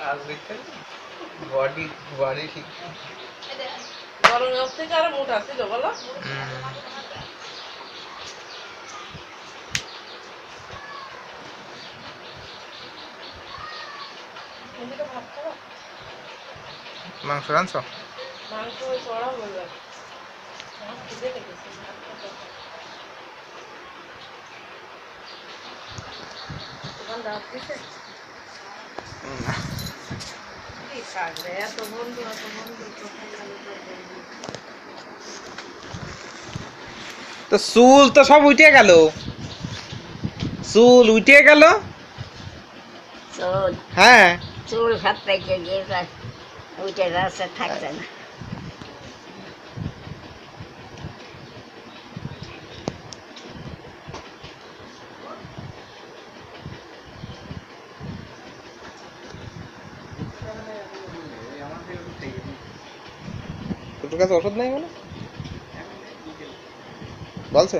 আর দেখতে body body ঠিক গরম থেকে আর মোটা ছিল বলো মাংস রাঁধছো? মাংস চড়া বললাম খিদে লেগেছে দোকান দাওয়াত দিছে এত বন্ধু তো চুল তো সব উঠে গেল, চুল উঠে গেল। চুল হ্যাঁ চুল সব পেকে গিয়ে উঠে যাচ্ছে, থাকছে না। তোর কাছে ওষুধ নাই বলে বলছে?